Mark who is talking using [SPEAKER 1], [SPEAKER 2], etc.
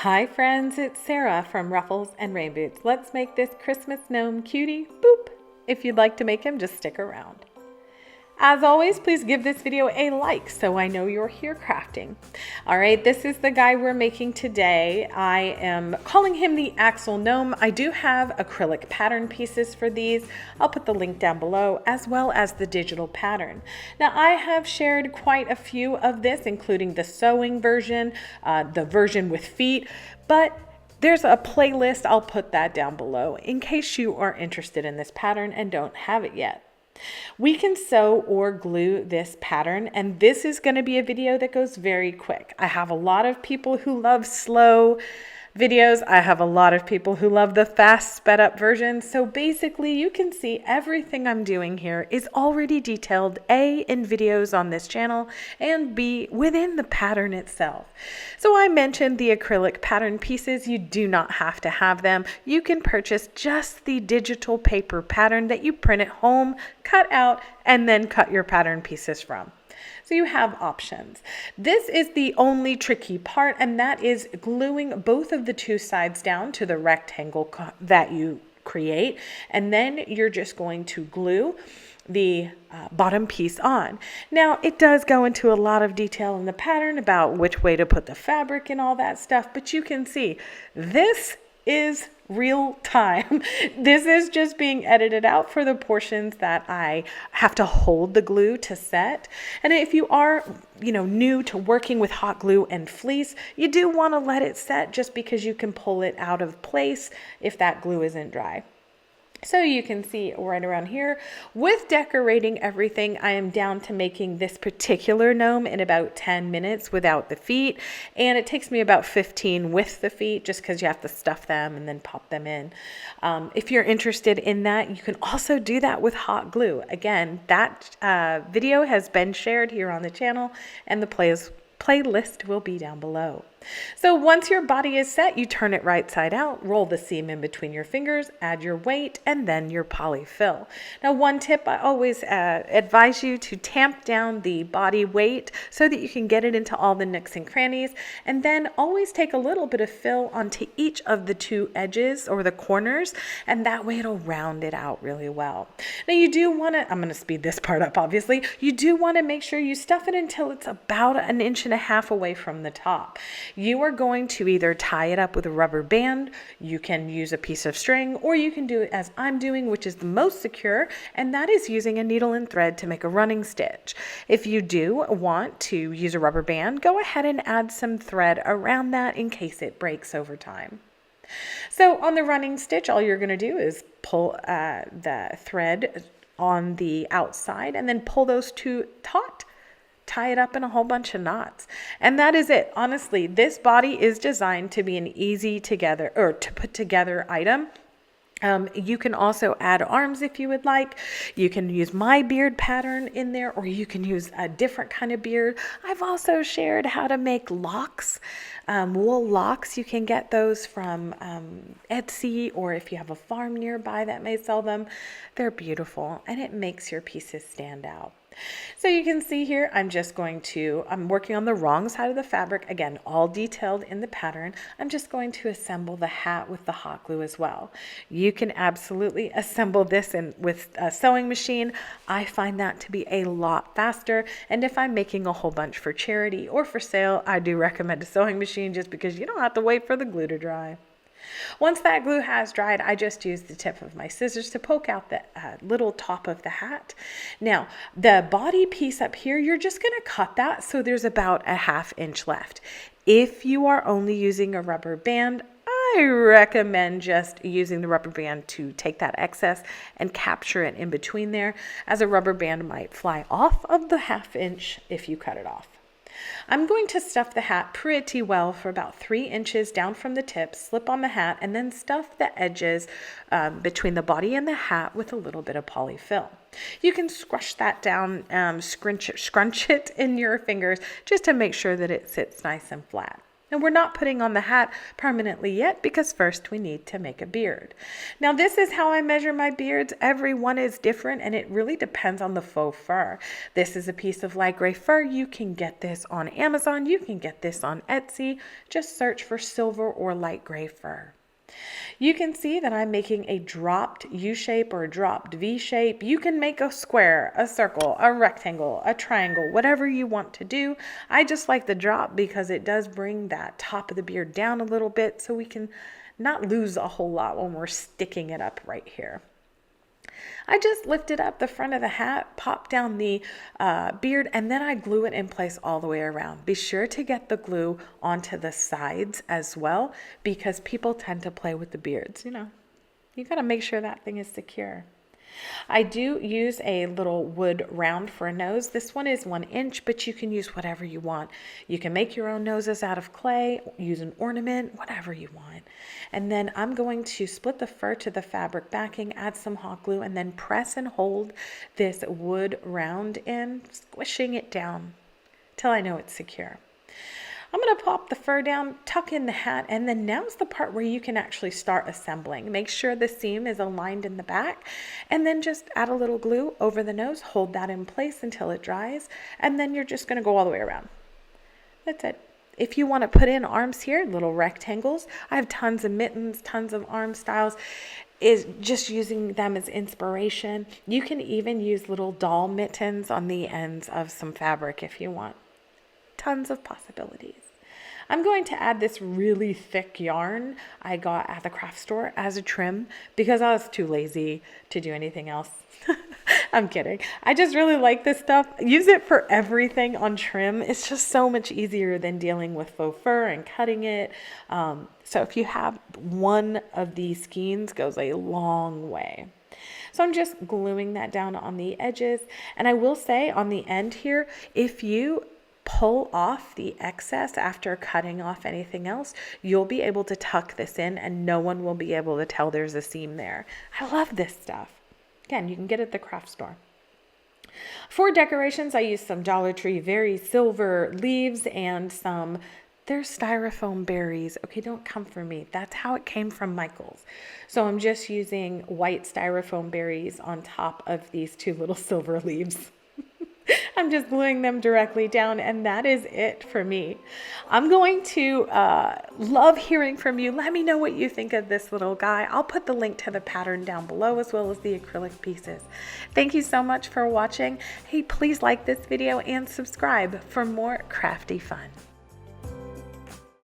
[SPEAKER 1] Hi friends, it's Sarah from Ruffles and Rain Boots. Let's make this Christmas gnome cutie. Boop! If you'd like to make him, just stick around. As always, please give this video a like so I know you're here crafting. All right, this is the guy we're making today. I am calling him the Axel Gnome. I do have acrylic pattern pieces for these. I'll put the link down below, as well as the digital pattern. Now, I have shared quite a few of this, including the sewing version, the version with feet, but there's a playlist. I'll put that down below in case you are interested in this pattern and don't have it yet. We can sew or glue this pattern, and this is going to be a video that goes very quick. I have a lot of people who love slow videos. I have a lot of people who love the fast sped up version. So basically you can see everything I'm doing here is already detailed, A, in videos on this channel, and B, within the pattern itself. So I mentioned the acrylic pattern pieces. You do not have to have them. You can purchase just the digital paper pattern that you print at home, cut out, and then cut your pattern pieces from. So you have options. This is the only tricky part, and that is gluing both of the two sides down to the rectangle that you create, and then you're just going to glue the bottom piece on. Now, it does go into a lot of detail in the pattern about which way to put the fabric and all that stuff, but you can see this is real time. This is just being edited out for the portions that I have to hold the glue to set. And if you are, new to working with hot glue and fleece, you do want to let it set just because you can pull it out of place if that glue isn't dry. So you can see right around here, with decorating everything, I am down to making this particular gnome in about 10 minutes without the feet. And it takes me about 15 with the feet, just because you have to stuff them and then pop them in. If you're interested in that, you can also do that with hot glue. Again, that video has been shared here on the channel, and the playlist will be down below. So once your body is set, you turn it right side out, roll the seam in between your fingers, add your weight, and then your polyfill. Now, one tip, I always advise you to tamp down the body weight so that you can get it into all the nooks and crannies, and then always take a little bit of fill onto each of the two edges or the corners, and that way it'll round it out really well. Now, you do want to, I'm going to speed this part up, obviously, you do want to make sure you stuff it until it's about 1.5 inches away from the top. You are going to either tie it up with a rubber band, you can use a piece of string, or you can do it as I'm doing, which is the most secure, and that is using a needle and thread to make a running stitch. If you do want to use a rubber band, go ahead and add some thread around that in case it breaks over time. So on the running stitch, all you're going to do is pull the thread on the outside and then pull those two taut, tie it up in a whole bunch of knots. And that is it. Honestly, this body is designed to be an easy to put together item. You can also add arms if you would like. You can use my beard pattern in there, or you can use a different kind of beard. I've also shared how to make locks, wool locks. You can get those from Etsy, or if you have a farm nearby that may sell them. They're beautiful, and it makes your pieces stand out. So you can see here, I'm working on the wrong side of the fabric. Again, all detailed in the pattern. I'm just going to assemble the hat with the hot glue as well. You can absolutely assemble this with a sewing machine. I find that to be a lot faster. And if I'm making a whole bunch for charity or for sale, I do recommend a sewing machine just because you don't have to wait for the glue to dry. Once that glue has dried, I just use the tip of my scissors to poke out the little top of the hat. Now, the body piece up here, you're just going to cut that so there's about 1/2 inch left. If you are only using a rubber band, I recommend just using the rubber band to take that excess and capture it in between there, as a rubber band might fly off of the 1/2 inch if you cut it off. I'm going to stuff the hat pretty well for about 3 inches down from the tip, slip on the hat, and then stuff the edges between the body and the hat with a little bit of polyfill. You can scrunch that down, scrunch it in your fingers just to make sure that it sits nice and flat. And we're not putting on the hat permanently yet because first we need to make a beard. Now this is how I measure my beards. Every one is different and it really depends on the faux fur. This is a piece of light gray fur. You can get this on Amazon. You can get this on Etsy. Just search for silver or light gray fur. You can see that I'm making a dropped U shape or a dropped V shape. You can make a square, a circle, a rectangle, a triangle, whatever you want to do. I just like the drop because it does bring that top of the beard down a little bit so we can not lose a whole lot when we're sticking it up right here. I just lifted up the front of the hat, popped down the beard, and then I glue it in place all the way around. Be sure to get the glue onto the sides as well because people tend to play with the beards. You got to make sure that thing is secure. I do use a little wood round for a nose. This one is 1 inch, but you can use whatever you want. You can make your own noses out of clay, use an ornament, whatever you want. And then I'm going to split the fur to the fabric backing, add some hot glue, and then press and hold this wood round in, squishing it down till I know it's secure. I'm going to pop the fur down, tuck in the hat, and then now's the part where you can actually start assembling. Make sure the seam is aligned in the back, and then just add a little glue over the nose, hold that in place until it dries, and then you're just going to go all the way around. That's it. If you want to put in arms here, little rectangles, I have tons of mittens, tons of arm styles, is just using them as inspiration. You can even use little doll mittens on the ends of some fabric if you want. Tons of possibilities. I'm going to add this really thick yarn I got at the craft store as a trim because I was too lazy to do anything else. I'm kidding. I just really like this stuff. Use it for everything on trim. It's just so much easier than dealing with faux fur and cutting it. So if you have one of these skeins, goes a long way. So I'm just gluing that down on the edges. And I will say on the end here, if you pull off the excess after cutting off anything else, you'll be able to tuck this in and no one will be able to tell there's a seam there. I love this stuff. Again, you can get it at the craft store. For decorations, I used some Dollar Tree Very Silver leaves and they're styrofoam berries. Okay, don't come for me. That's how it came from Michael's. So I'm just using white styrofoam berries on top of these 2 little silver leaves. I'm just gluing them directly down, and that is it for me. I'm going to love hearing from you. Let me know what you think of this little guy. I'll put the link to the pattern down below as well as the acrylic pieces. Thank you so much for watching. Hey, please like this video and subscribe for more crafty fun.